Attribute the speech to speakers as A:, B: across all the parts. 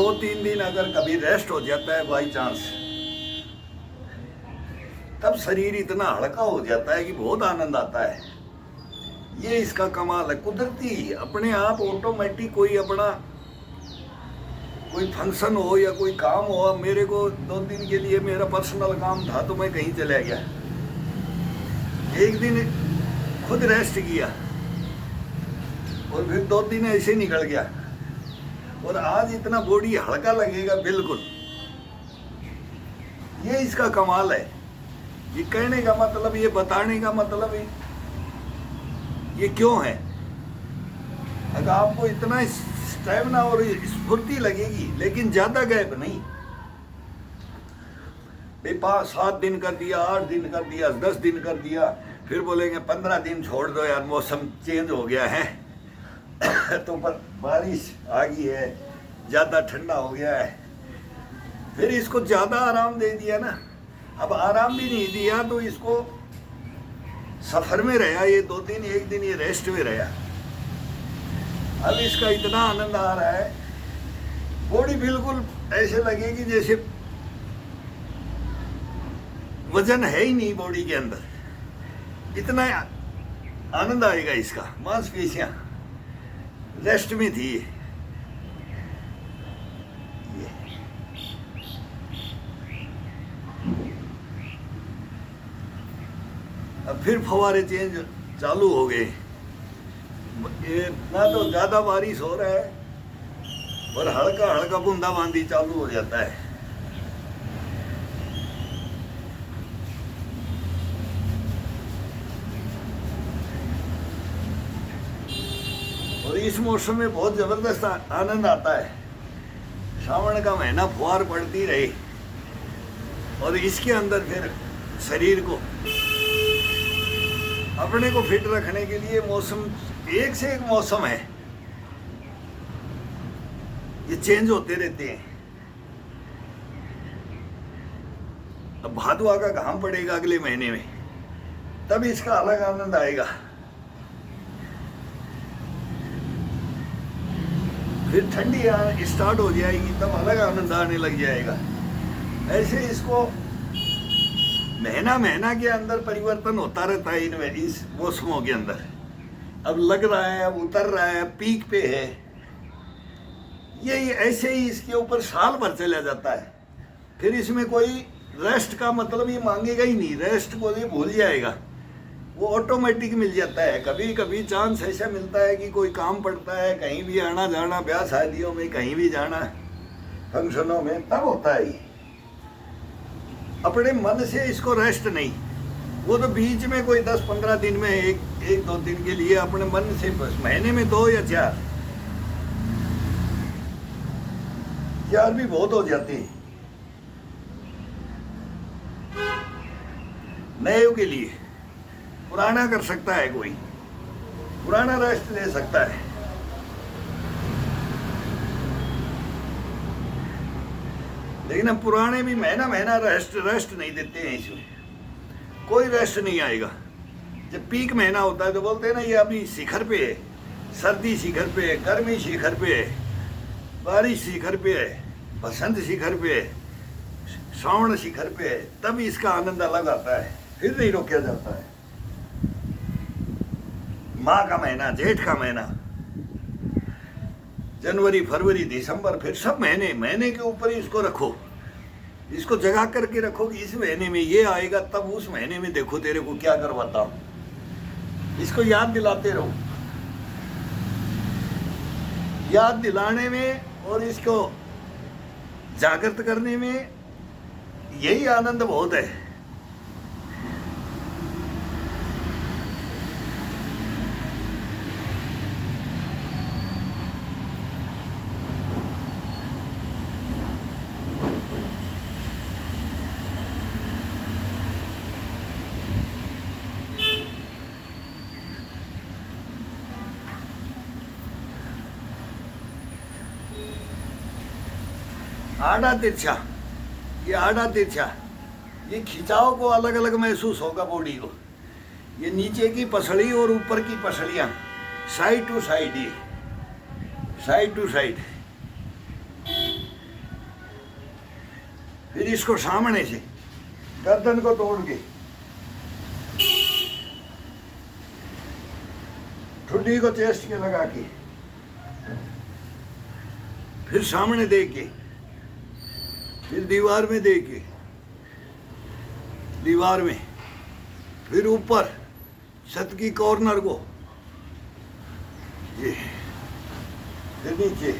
A: 2-3 दिन अगर कभी रेस्ट हो जाता है बाई चांस, तब शरीर इतना हल्का हो जाता है कि बहुत आनंद आता है। ये इसका कमाल है, कुदरती अपने आप ऑटोमेटिक। कोई अपना कोई फंक्शन हो या कोई काम हो, मेरे को 2 दिन के लिए मेरा पर्सनल काम था तो मैं कहीं चला गया, एक दिन खुद रेस्ट किया और फिर 2 दिन ऐसे निकल गया, और आज इतना बॉडी हल्का लगेगा बिल्कुल। ये इसका कमाल है। ये कहने का मतलब, ये बताने का मतलब है, ये क्यों है। अगर आपको इतना स्टैमिना और स्फूर्ति लगेगी, लेकिन ज्यादा गैप नहीं। 5-7 दिन कर दिया, 8 दिन कर दिया, 10 दिन कर दिया, फिर बोलेंगे 15 दिन छोड़ दो यार, मौसम चेंज हो गया है तो बारिश आ गई है, ज़्यादा ठंडा हो गया है, फिर इसको ज़्यादा आराम दे दिया ना। अब आराम भी नहीं दिया तो इसको सफ़र में रहा ये 2 दिन, 1 दिन ये रेस्ट में रहा। अब इसका इतना आनंद आ रहा है, बॉडी बिल्कुल ऐसे लगेगी जैसे वजन है ही नहीं बॉडी के अंदर, इतना आनंद आएगा इसका। मांसपेशियां रेस्ट में थी ये। अब फिर फवारे चेंज चालू हो गए। ना तो ज्यादा बारिश हो रहा है और हल्का हल्का बूंदाबांदी चालू हो जाता है। और इस मौसम में बहुत जबरदस्त आनंद आता है। सावन का महीना फुहार पड़ती रही और इसके अंदर फिर शरीर को अपने को फिट रखने के लिए मौसम, एक से एक मौसम है, ये चेंज होते रहते हैं। अब भादुआ का घाम पड़ेगा अगले महीने में, तब इसका अलग आनंद आएगा। फिर ठंडी स्टार्ट हो जाएगी, तब अलग आनंद आने लग जाएगा। ऐसे इसको महीना महीना के अंदर परिवर्तन होता रहता है इनमें, इस मौसमों के अंदर। अब लग रहा है, अब उतर रहा है, पीक पे है। ये ऐसे ही इसके ऊपर साल भर चला जाता है। फिर इसमें कोई रेस्ट का मतलब ये मांगेगा ही नहीं, रेस्ट को ये भूल जाएगा, वो ऑटोमेटिक मिल जाता है। कभी कभी चांस ऐसा मिलता है कि कोई काम पड़ता है, कहीं भी आना जाना, ब्याह शादियों में कहीं भी जाना, फंक्शनों में, तब होता है। अपने मन से इसको रेस्ट नहीं, वो तो बीच में कोई 10-15 दिन में एक 2 दिन के लिए अपने मन से, बस महीने में 2 या 4 भी बहुत हो जाते हैं नए के लिए। पुराना कर सकता है कोई, पुराना रेस्ट ले सकता है। लेकिन हम पुराने भी महीना महीना रेस्ट नहीं देते हैं, इसमें कोई रेस्ट नहीं आएगा। जब पीक महीना होता है तो बोलते हैं ना, ये अभी शिखर पे है, सर्दी शिखर पे है, गर्मी शिखर पे है, बारिश शिखर पे है, बसंत शिखर पे है, श्रावण शिखर पे है, तब इसका आनंद अलग आता है, फिर नहीं रोका जाता है। माह का महीना, जेठ का महीना, जनवरी, फरवरी, दिसंबर, फिर सब महीने के ऊपर इसको रखो, इसको जगा करके रखो कि इस महीने में ये आएगा, तब उस महीने में देखो तेरे को क्या करवाता हूं। इसको याद दिलाते रहो। याद दिलाने में और इसको जागृत करने में यही आनंद बहुत है। आड़ा तिरछा, ये आड़ा तिरछा, ये खिंचाव को अलग अलग महसूस होगा बॉडी को। ये नीचे की पसली और ऊपर की पसलियां साइड टू साइड, ये साइड टू साइड, फिर इसको सामने से गर्दन को तोड़ के ठुड्डी को चेस्ट के लगा के फिर सामने दे के फिर दीवार में दे के दीवार में फिर ऊपर छत की कॉर्नर को ये फिर नीचे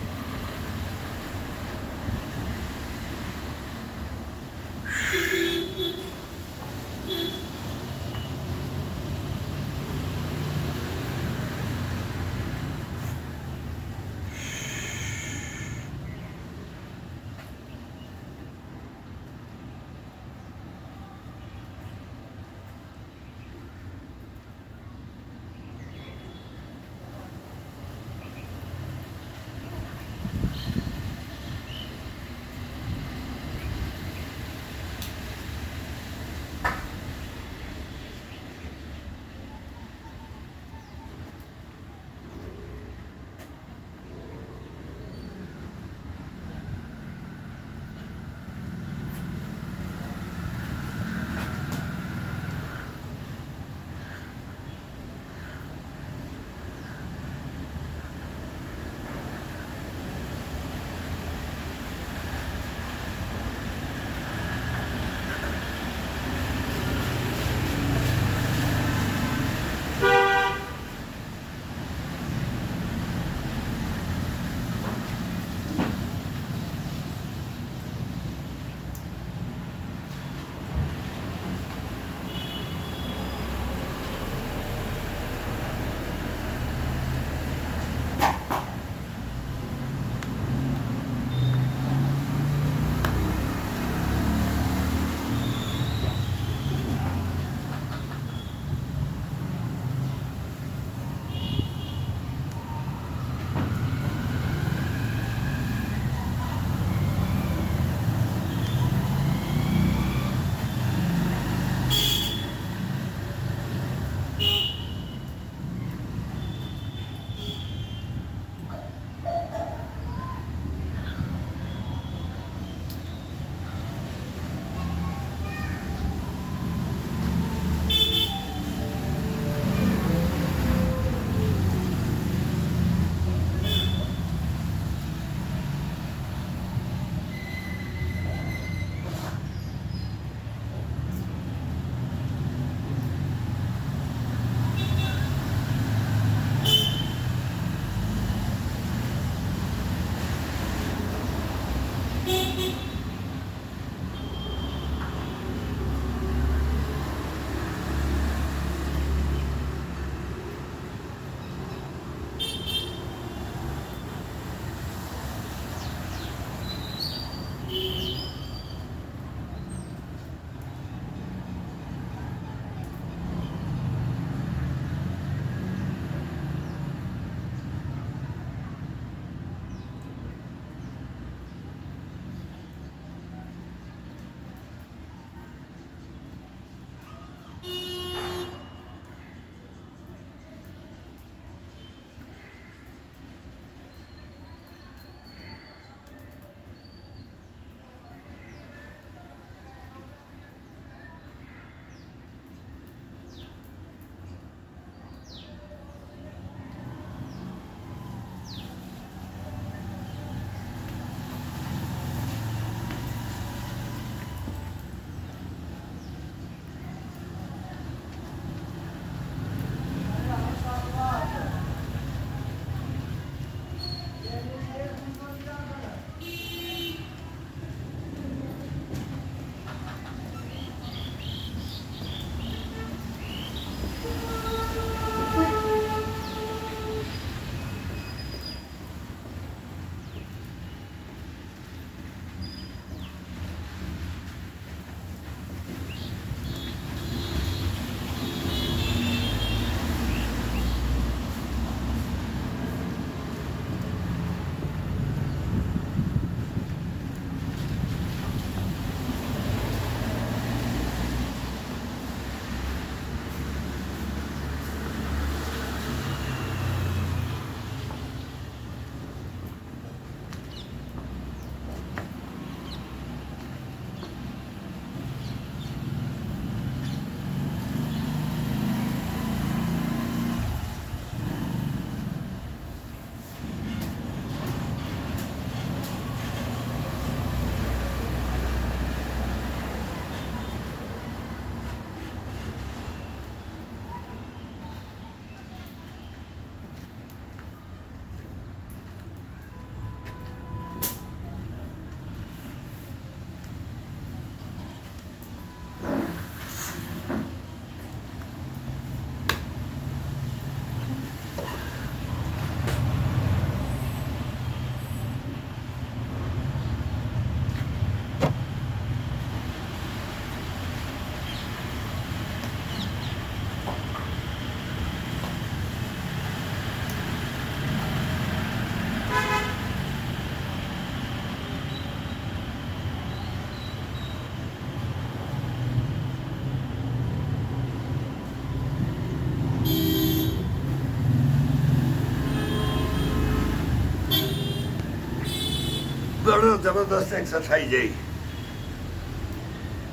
A: बड़ा जबरदस्त एक्सरसाइज है।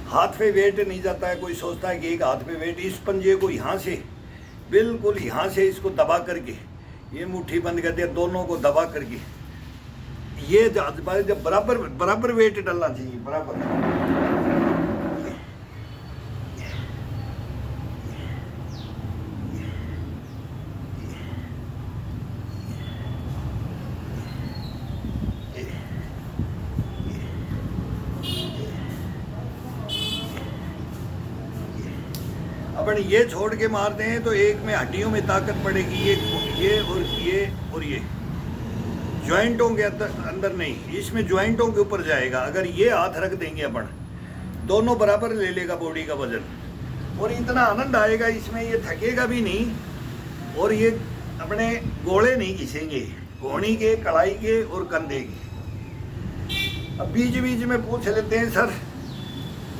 A: हाथ पे वेट नहीं जाता है, कोई सोचता है कि एक हाथ पे वेट, इस पंजे को यहाँ से बिल्कुल यहाँ से इसको दबा करके, ये मुट्ठी बंद कर दिया, दोनों को दबा करके, ये जब बराबर बराबर वेट डालना चाहिए, बराबर। अपन ये छोड़ के मारते हैं तो एक में हड्डियों में ताकत पड़ेगी, ये ज्वाइंटों के अंदर नहीं, इसमें ज्वाइंटों के ऊपर जाएगा। अगर ये हाथ रख देंगे अपन, दोनों बराबर ले लेगा बॉडी का वजन, और इतना आनंद आएगा इसमें, ये थकेगा भी नहीं, और ये अपने गोले नहीं घिसेंगे, घोड़ी के, कलाई के और कंधे के। अब बीच बीच में पूछ लेते हैं, सर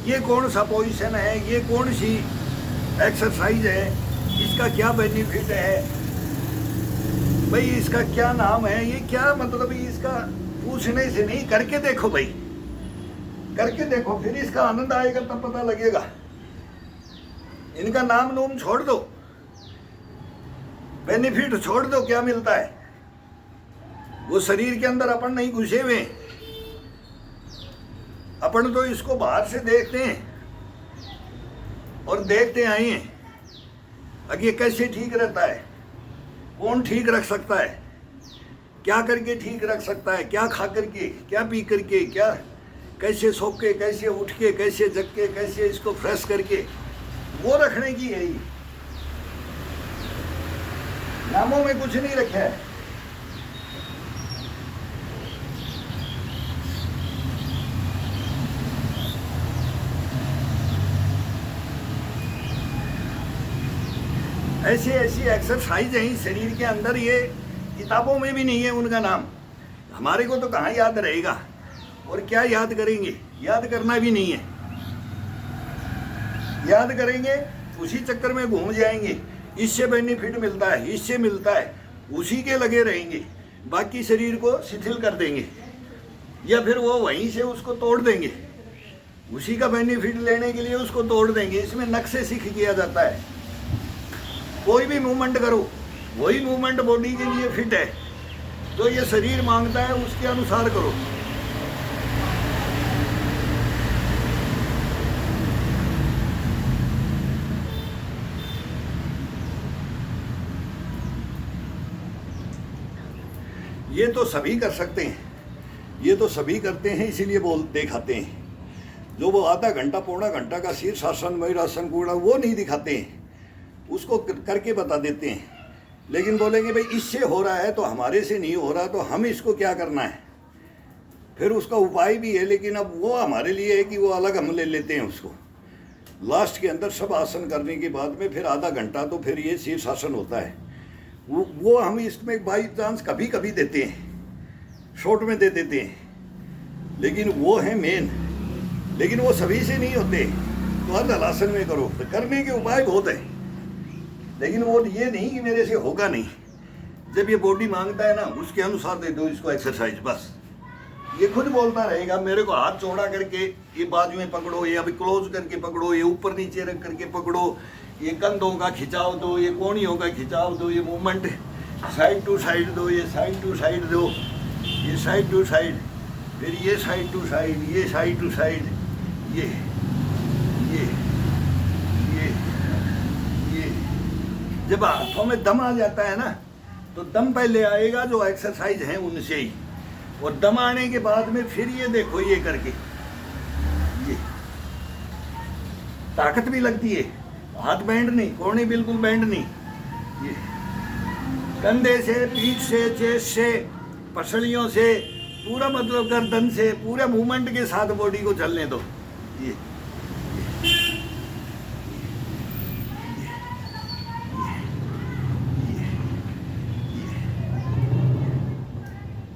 A: ये कौन सा पोजीशन है, ये कौन सी एक्सरसाइज है, इसका क्या बेनिफिट है भाई, इसका क्या नाम है, ये क्या मतलब, इसका पूछने से नहीं, करके देखो भाई, करके देखो, फिर इसका आनंद आएगा, तब पता लगेगा। इनका नाम नूम छोड़ दो, बेनिफिट छोड़ दो, क्या मिलता है वो शरीर के अंदर अपन नहीं घुसे हुए, अपन तो इसको बाहर से देखते हैं और देखते आए हैं अब ये कैसे ठीक रहता है, कौन ठीक रख सकता है, क्या करके ठीक रख सकता है, क्या खा करके, क्या पी करके, क्या कैसे सो के, कैसे उठ के, कैसे जग के, कैसे इसको फ्रेश करके, वो रखने की है। नामों में कुछ नहीं रखा है। ऐसी ऐसी एक्सरसाइज है शरीर के अंदर, ये किताबों में भी नहीं है उनका नाम, हमारे को तो कहाँ याद रहेगा, और क्या याद करेंगे, याद करना भी नहीं है, याद करेंगे उसी चक्कर में घूम जाएंगे, इससे बेनिफिट मिलता है, इससे मिलता है, उसी के लगे रहेंगे, बाकी शरीर को शिथिल कर देंगे, या फिर वो वहीं से उसको तोड़ देंगे, उसी का बेनिफिट लेने के लिए उसको तोड़ देंगे। इसमें नक्शे सीख किया जाता है, कोई भी मूवमेंट करो, वही मूवमेंट बॉडी के लिए फिट है, तो ये शरीर मांगता है उसके अनुसार करो। ये तो सभी कर सकते हैं, ये तो सभी करते हैं, इसीलिए बोल दिखाते हैं। जो वो आधा घंटा पौना घंटा का शीर्षासन, मयूरासन, कूड़ा, वो नहीं दिखाते हैं, उसको करके बता देते हैं, लेकिन बोलेंगे भाई इससे हो रहा है तो हमारे से नहीं हो रहा, तो हम इसको क्या करना है, फिर उसका उपाय भी है, लेकिन अब वो हमारे लिए है कि वो अलग हम ले लेते हैं उसको। लास्ट के अंदर सब आसन करने के बाद में फिर आधा घंटा तो फिर ये शीर्षासन होता है, वो हम इसमें बाई चांस कभी कभी देते हैं, शॉर्ट में दे देते हैं, लेकिन वो है मेन, लेकिन वो सभी से नहीं होते, तो हर हलासन में करो, तो करने के उपाय बहुत है, लेकिन वो ये नहीं कि मेरे से होगा नहीं। जब ये बॉडी मांगता है ना, उसके अनुसार दे दो इसको एक्सरसाइज, बस ये खुद बोलता रहेगा, मेरे को हाथ चौड़ा करके ये बाजू में पकड़ो, ये अभी क्लोज करके पकड़ो, ये ऊपर नीचे रख करके पकड़ो, ये कंधों का खिंचाव दो, ये कोहनियों का खिंचाव दो, ये मूवमेंट साइड टू साइड दो, ये साइड टू साइड दो, ये साइड टू साइड, फिर ये साइड टू साइड, ये साइड टू साइड, ये जब हाथों में दम आ जाता है ना, तो दम पहले आएगा जो एक्सरसाइज है उनसे ही, और दम आने के बाद में फिर ये देखो, ये करके ये ताकत भी लगती है, हाथ बैंड नहीं, कोहनी बिल्कुल बैंड नहीं, ये कंधे से, पीठ से, चेस्ट से, पसलियों से, पूरा मतलब गर्दन से, पूरे मूवमेंट के साथ बॉडी को चलने दो।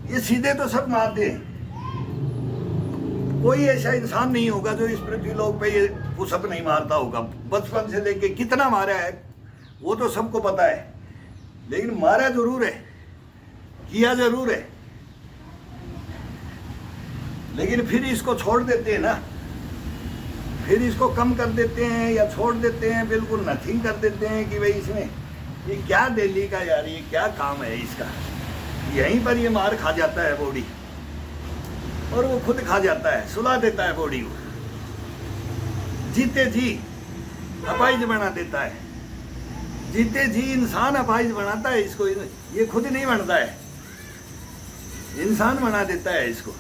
A: ये सीधे तो सब मारते हैं, कोई ऐसा इंसान नहीं होगा जो इस पृथ्वी लोक पे ये पुशअप नहीं मारता होगा। बचपन से लेके कितना मारा है वो तो सबको पता है, लेकिन मारा जरूर है, किया जरूर है। लेकिन फिर इसको छोड़ देते हैं ना, फिर इसको कम कर देते हैं या छोड़ देते हैं, बिल्कुल नथिंग कर देते हैं कि भाई इसमें ये क्या दिल्ली का यार, ये क्या काम है इसका। यहीं पर ये मार खा जाता है बॉडी, और वो खुद खा जाता है, सुला देता है बॉडी को, जीते जी अपाहिज बना देता है। जीते जी इंसान अपाहिज बनाता है इसको, ये खुद नहीं बनता है, इंसान बना देता है इसको।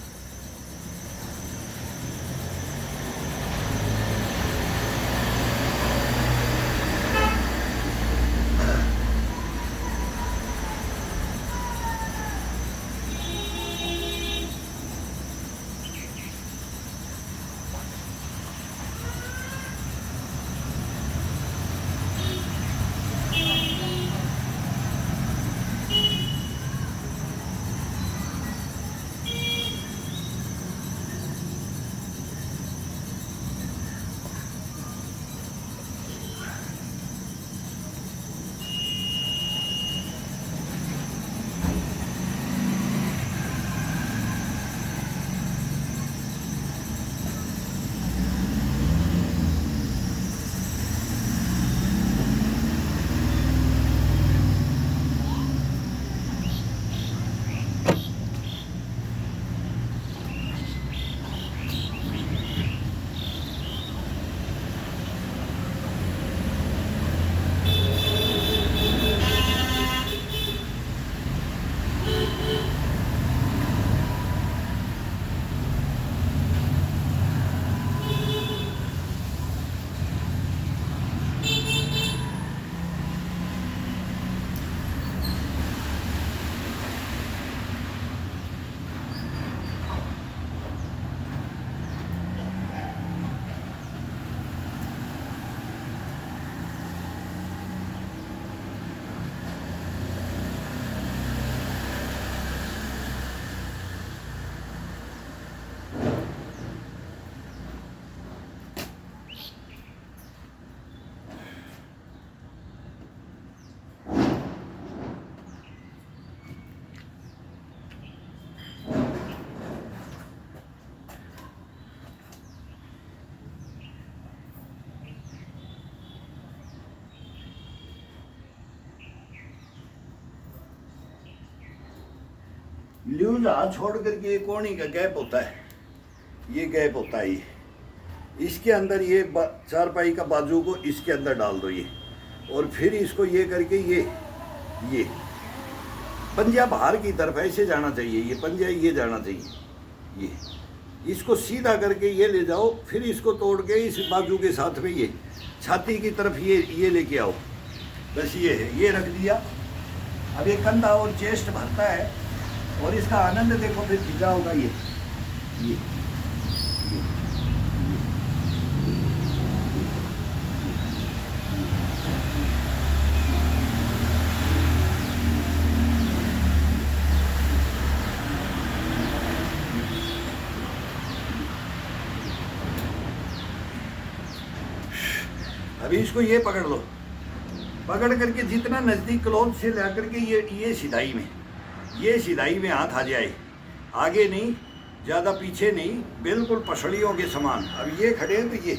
A: ल्यूज हाथ छोड़ करके कोणी का गैप होता है, ये गैप होता है, ये इसके अंदर ये चारपाई का बाजू को इसके अंदर डाल दो ये, और फिर इसको ये करके ये पंजा बाहर की तरफ ऐसे जाना चाहिए, ये पंजा ये जाना चाहिए, ये इसको सीधा करके ये ले जाओ, फिर इसको तोड़ के इस बाजू के साथ में ये छाती की तरफ ये लेके आओ, बस ये है, ये रख दिया। अब ये कंधा और चेस्ट भरता है, और इसका आनंद देखो फिर खींचा होगा ये अभी इसको ये पकड़ लो, पकड़ करके जितना नज़दीक क्लोथ से ला करके ये सिधाई में, ये सिधाई में हाथ आ जाए, आगे नहीं, ज़्यादा पीछे नहीं, बिल्कुल पसड़ियों के समान। अब ये खड़े हैं तो ये,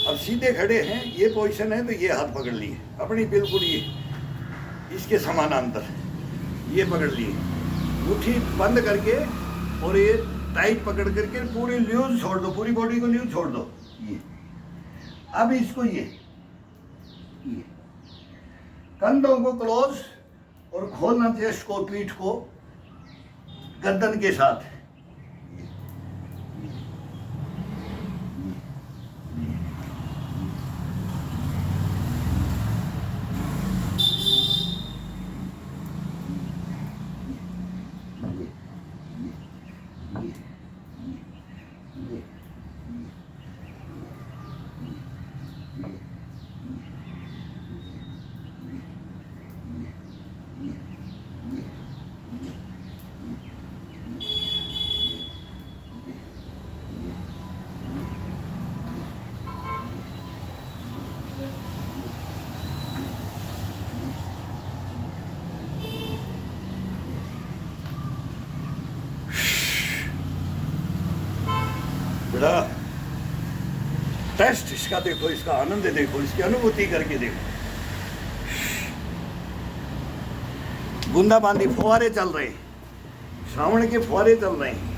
A: अब सीधे खड़े हैं, ये पोजीशन है तो ये हाथ पकड़ लिए अपनी, बिल्कुल ये इसके समानांतर ये पकड़ लिए, मुट्ठी बंद करके, और ये टाइट पकड़ करके पूरी ल्यूज छोड़ दो, पूरी बॉडी को ल्यूज छोड़ दो ये। अब इसको ये कंधों को क्लोज और खोलना चेस्ट को, पीठ को गर्दन के साथ। बेटा टेस्ट इसका देखो, इसका आनंद देखो, इसकी अनुभूति करके देखो। बूंदाबांदी फुहारे चल रहे हैं, श्रावण के फुहारे चल रहे हैं।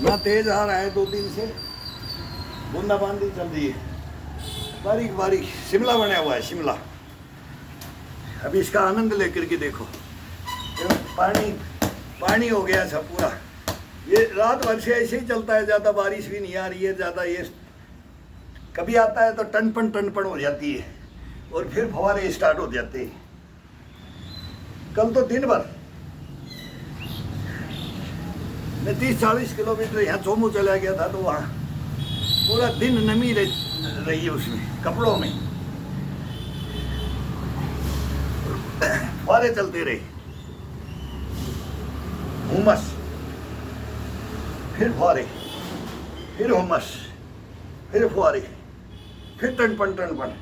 A: ना तेज आ रहा है, 2 दिन से बूंदाबांदी चल रही है, बारीक बारीक शिमला बना हुआ है, शिमला। अभी इसका आनंद लेकर के देखो, पानी पानी हो गया सब पूरा। ये रात भर से ऐसे ही चलता है, ज़्यादा बारिश भी नहीं आ रही है ज़्यादा। ये कभी आता है तो टनपन हो जाती है और फिर फव्वारे स्टार्ट हो जाते हैं। कल तो दिन भर मैं 30-40 किलोमीटर यहाँ चोमू चला गया था, तो वहाँ पूरा दिन नमी रही है उसमें, कपड़ों में फव्वारे चलते रहे, हुमस, फिर फव्वारे, फिर हुमस, फिर फव्वारे, फिर टनपन।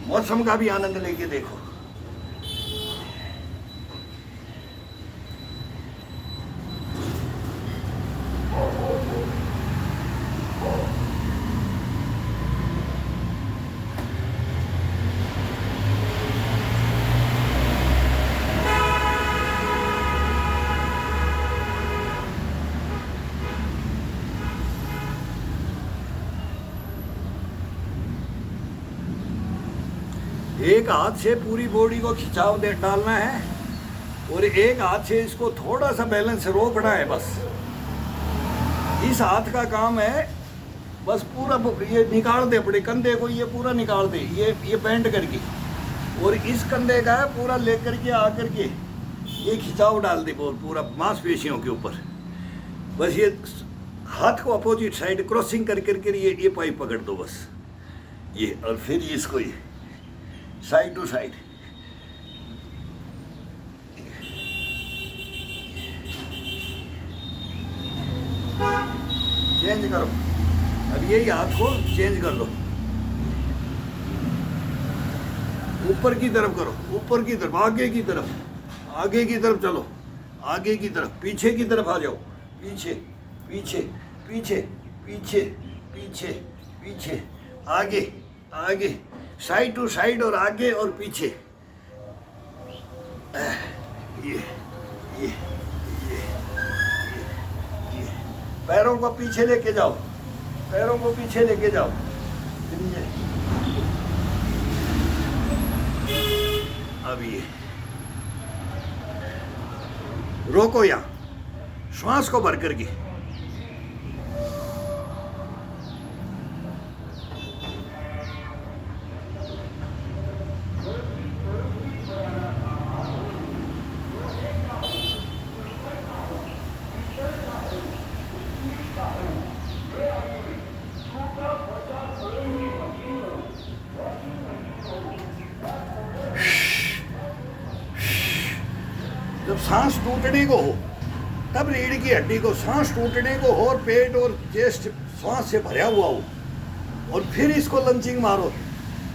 A: मौसम का भी आनंद लेके देखो। एक हाथ से पूरी बॉडी को खिंचाव दे डालना है और एक हाथ से इसको थोड़ा सा बैलेंस रोकना है बस। इस हाथ का काम है बस पूरा ये निकाल दे अपने कंधे को, ये पूरा निकाल दे, ये बेंड करके, और इस कंधे का है पूरा लेकर के आकर के ये खिंचाव डाल दे पूरा मांसपेशियों के ऊपर। बस ये हाथ को अपोजिट साइड क्रॉसिंग कर करके ये पाइप पकड़ दो बस ये, और फिर इसको ये साइड टू साइड। चेंज करो, अब यही हाथ को चेंज कर लो, ऊपर की तरफ करो, ऊपर की तरफ, आगे की तरफ चलो, आगे की तरफ, पीछे की तरफ आ जाओ, पीछे पीछे पीछे पीछे पीछे पीछे, आगे आगे, साइड टू साइड और आगे और पीछे। ये पैरों को पीछे लेके जाओ, पैरों को पीछे लेके जाओ। अब ये रोको, यहाँ श्वास को भर करके। जब सांस टूटने को हो तब रीढ़ की हड्डी को सांस टूटने को हो और पेट और चेस्ट सांस से भरा हुआ हो, और फिर इसको लंचिंग मारो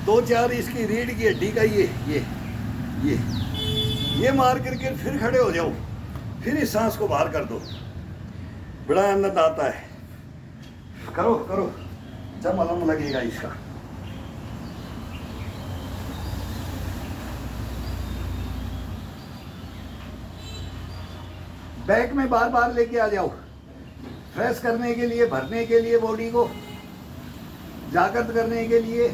A: 2-4 इसकी रीढ़ की हड्डी का ये मार करके फिर खड़े हो जाओ, फिर इस सांस को बाहर कर दो। बड़ा आनंद आता है। करो करो, जब मलम लगेगा इसका। बैक में बार बार लेके आ जाओ, फ्रेश करने के लिए, भरने के लिए, बॉडी को जागृत करने के लिए।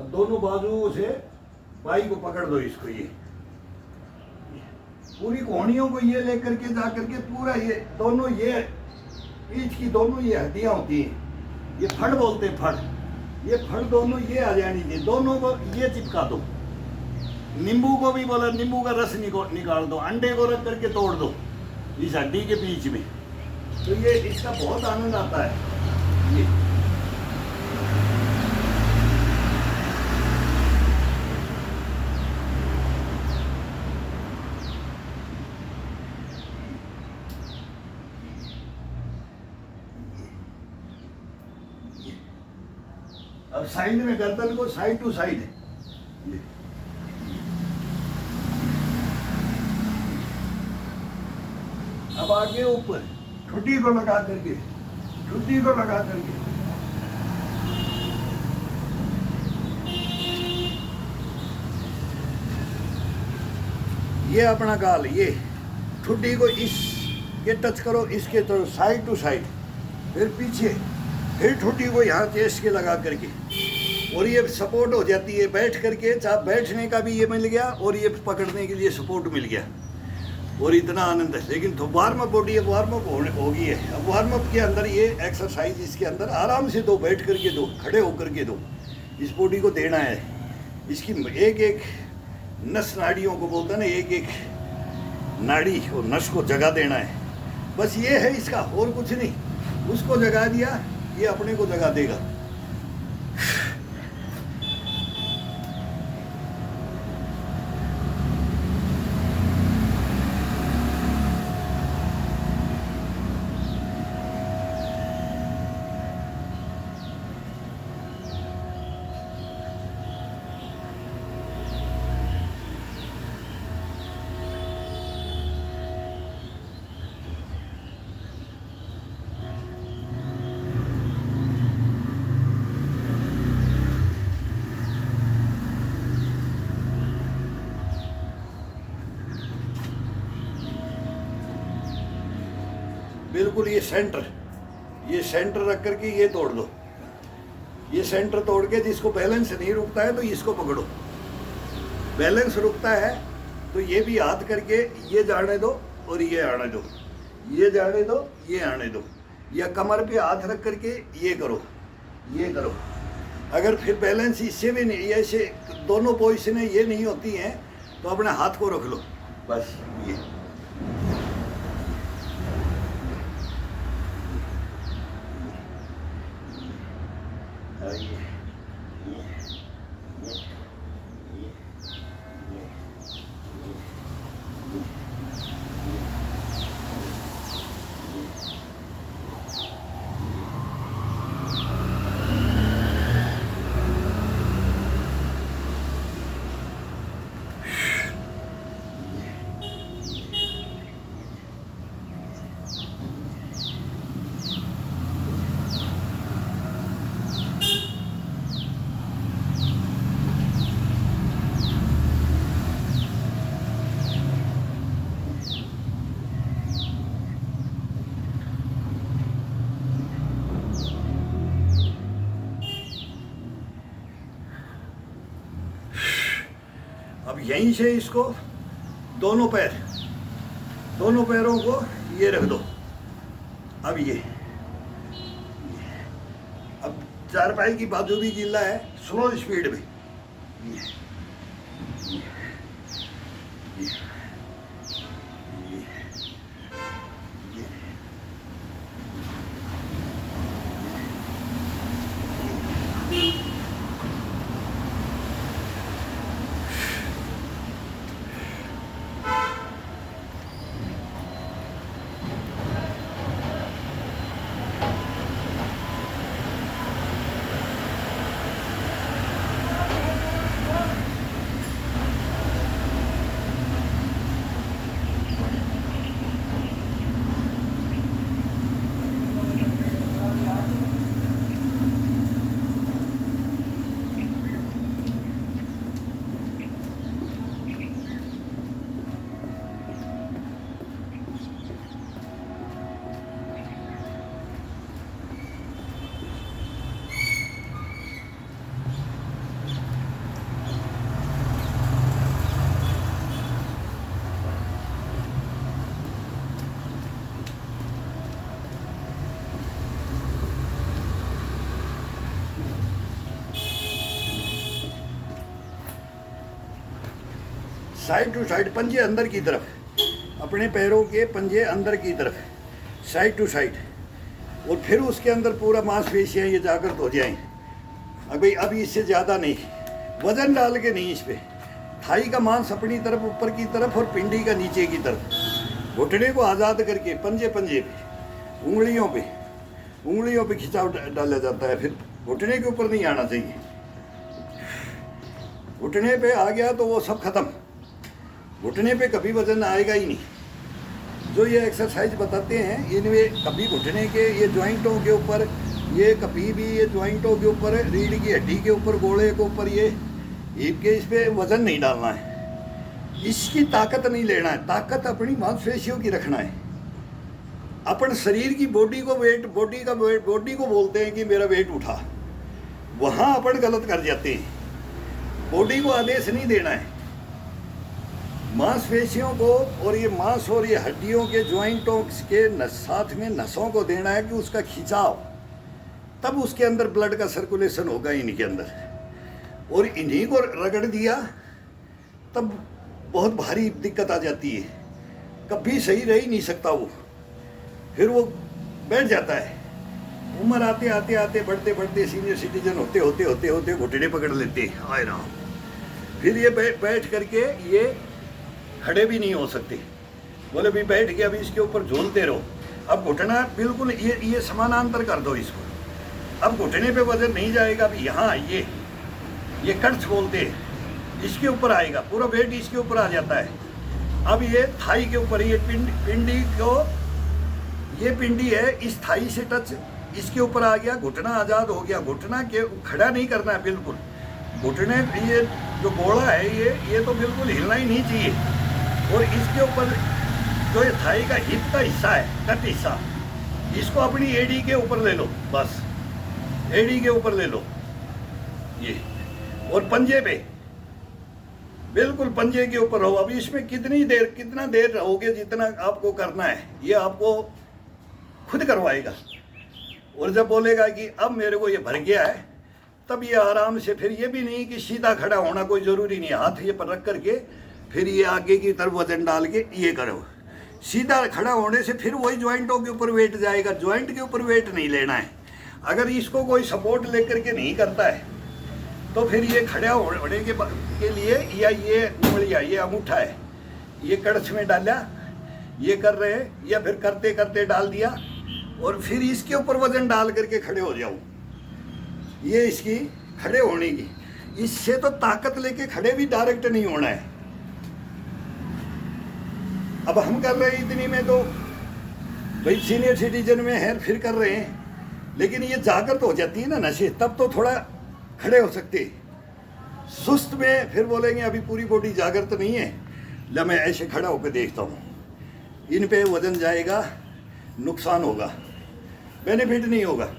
A: अब दोनों बाजुओं से बाई को पकड़ दो, इसको ये पूरी कोहनियों को ये लेकर के जा करके पूरा ये दोनों ये पीठ की दोनों ये हड्डियां होती हैं, ये फड़ बोलते हैं, फड़, ये फड़ दोनों ये आ जानी चाहिए, दोनों को ये चिपका दो। नींबू को भी बोला, नींबू का रस निकाल दो, अंडे को रख करके तोड़ दो इस हड्डी के बीच में, तो ये इसका बहुत आनंद आता है। ये अब साइड में गर्दन को साइड टू साइड है। अब आगे ऊपर ठुड्डी को लगा करके, ठुड्डी को लगा करके ये अपना गाल, ये ठुड्डी को इस ये टच करो, इसके तो साइड टू साइड, फिर पीछे, फिर ठुड्डी को यहाँ चेस्ट के लगा करके, और ये सपोर्ट हो जाती है बैठ करके, चाहे बैठने का भी ये मिल गया और ये पकड़ने के लिए सपोर्ट मिल गया, और इतना आनंद है। लेकिन तो warm up body, warm up हो गई है। अब वार्म अप के अंदर ये एक्सरसाइज इसके अंदर आराम से दो, बैठ करके दो, खड़े होकर के दो, इस बॉडी को देना है। इसकी एक एक नस नाड़ियों को बोलते हैं ना, एक एक नाड़ी और नस को जगा देना है, बस ये है इसका, और कुछ नहीं। उसको जगा दिया, ये अपने को जगा देगा। बिल्कुल ये सेंटर रख करके ये तोड़ दो, ये सेंटर तोड़ के, जिसको बैलेंस नहीं रुकता है तो इसको पकड़ो, बैलेंस रुकता है तो ये भी हाथ करके ये जाने दो और ये आने दो, ये जाने दो, ये आने दो, या कमर पे हाथ रख करके ये करो, ये करो। अगर फिर बैलेंस इससे भी नहीं, ऐसे दोनों पोजिशनें ये नहीं होती हैं तो अपने हाथ को रख लो, बस ये। अब यहीं से इसको दोनों पैरों को ये रख दो। अब ये अब चारपाई की बाजू भी गिल्ला है, स्लो स्पीड में साइड टू साइड, पंजे अंदर की तरफ, अपने पैरों के पंजे अंदर की तरफ, साइड टू साइड, और फिर उसके अंदर पूरा मांसपेशियाँ ये जागृत हो जाएं। अभी इससे ज़्यादा नहीं, वजन डाल के नहीं, इस पर थाई का मांस अपनी तरफ ऊपर की तरफ और पिंडी का नीचे की तरफ, घुटने को आज़ाद करके पंजे पंजे पे, उंगलियों पे खिंचाव डाला जाता है। फिर घुटने के ऊपर नहीं आना चाहिए, घुटने पे आ गया तो वो सब खत्म, घुटने पे कभी वजन आएगा ही नहीं। जो ये एक्सरसाइज बताते हैं इनमें कभी घुटने के ये जॉइंटों के ऊपर, ये कभी भी ये जॉइंटों के ऊपर, रीढ़ की हड्डी के ऊपर, गोले के ऊपर, ये ईप के, इस पर वजन नहीं डालना है, इसकी ताकत नहीं लेना है, ताकत अपनी मांसपेशियों की रखना है। अपन शरीर की बॉडी को वेट, बॉडी को बोलते हैं कि मेरा वेट उठा, वहाँ अपन गलत कर जाते हैं। बॉडी को आदेश नहीं देना है, मांसपेशियों को और ये मांस और ये हड्डियों के जॉइंटों के साथ में नसों को देना है कि उसका खिंचाव, तब उसके अंदर ब्लड का सर्कुलेशन होगा इनके अंदर। और इन्हीं को रगड़ दिया तब बहुत भारी दिक्कत आ जाती है, कभी सही रह ही नहीं सकता वो, फिर वो बैठ जाता है। उम्र आते आते आते बढ़ते बढ़ते सीनियर सिटीजन होते होते होते होते घुटने पकड़ लेते हैं, आए राम। फिर ये बैठ करके ये खड़े भी नहीं हो सकते, बोले भी बैठ के अभी इसके ऊपर झूलते रहो। अब घुटना बिल्कुल ये समानांतर कर दो इसको, अब घुटने पे वजन नहीं जाएगा। अभी यहाँ ये कट्स बोलते हैं, इसके ऊपर आएगा, पूरा वेट इसके ऊपर आ जाता है। अब ये थाई के ऊपर, ये पिंडी को, ये पिंडी है, इस थाई से टच इसके ऊपर आ गया, घुटना आज़ाद हो गया। घुटना के खड़ा नहीं करना है बिल्कुल, घुटने ये जो गोला है ये तो बिल्कुल हिलना ही नहीं चाहिए। और इसके ऊपर जो ये थाई का हिप का हिस्सा है, कट हिस्सा, इसको अपनी एडी के ऊपर ले लो, बस एडी के ऊपर ले लो ये, और पंजे पे बिल्कुल पंजे के ऊपर रहो। अभी इसमें कितना देर रहोगे, जितना आपको करना है ये आपको खुद करवाएगा। और जब बोलेगा कि अब मेरे को ये भर गया है, तब ये आराम से, फिर ये भी नहीं कि सीधा खड़ा होना कोई ज़रूरी नहीं, हाथ ये पर रख करके फिर ये आगे की तरफ वजन डाल के ये करो। सीधा खड़ा होने से फिर वही जॉइंटों के ऊपर वेट जाएगा, जॉइंट के ऊपर वेट नहीं लेना है। अगर इसको कोई सपोर्ट लेकर के नहीं करता है तो फिर ये खड़ा होने के लिए, या ये उंगलियाँ, ये अंगूठा है, ये कड़छ में डाला, ये कर रहे हैं, या फिर करते करते डाल दिया, और फिर इसके ऊपर वजन डाल करके खड़े हो जाओ। ये इसकी खड़े होने की, इससे तो ताकत लेके खड़े भी डायरेक्ट नहीं होना है। अब हम कर रहे हैं इतनी में, तो भाई सीनियर सिटीजन में है फिर कर रहे हैं, लेकिन ये जागृत हो जाती है ना नशे, तब तो थोड़ा खड़े हो सकते। सुस्त में फिर बोलेंगे अभी पूरी बॉडी जागृत नहीं है, ला मैं ऐसे खड़ा होकर देखता हूँ, इन पे वजन जाएगा, नुकसान होगा, बेनिफिट नहीं होगा।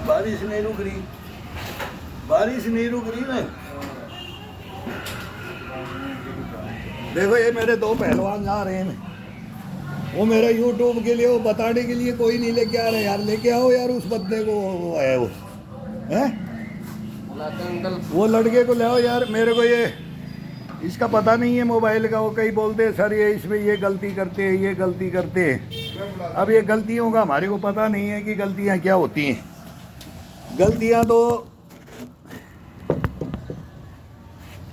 A: बारिश नहीं रुक रही, बारिश नहीं रुक रही ना। देखो ये मेरे दो पहलवान जा रहे हैं, वो मेरा यूट्यूब के लिए, वो बताने के लिए कोई नहीं लेके आ रहे यार, लेके आओ यार उस बंदे को, वो है वो है वो लड़के को ले आओ यार। मेरे को ये इसका पता नहीं है मोबाइल का, वो कई बोलते हैं सर ये इसमें ये गलती करते हैं, ये गलती करते हैं। अब ये गलतियों का हमारे को पता नहीं है कि गलतियाँ क्या होती हैं। गलतियाँ तो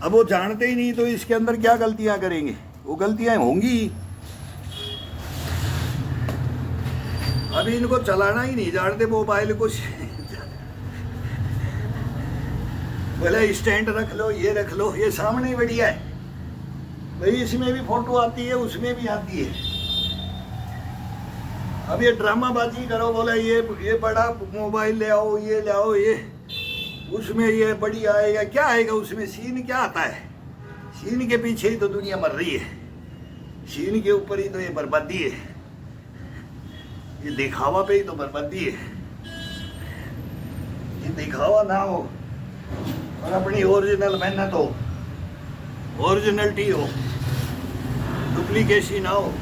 A: अब वो जानते ही नहीं, तो इसके अंदर क्या गलतियाँ करेंगे, वो गलतियाँ होंगी। अभी इनको चलाना ही नहीं जानते मोबाइल को, बोले स्टैंड रख लो, ये रख लो, ये सामने बढ़िया है भाई, इसमें भी फोटो आती है, उसमें भी आती है। अब ये ड्रामाबाजी करो, बोले ये बड़ा मोबाइल ले आओ, ये ले आओ, ये उसमें ये बड़ी आएगा, क्या आएगा उसमें, सीन क्या आता है, सीन के पीछे ही तो दुनिया मर रही है, सीन के ऊपर ही तो ये बर्बादी है, ये दिखावा पे ही तो बर्बादी है। कि दिखावा ना हो और अपनी ओरिजिनल मेहनत हो, ओरिजिनलिटी हो, डुप्लीकेसी ना हो।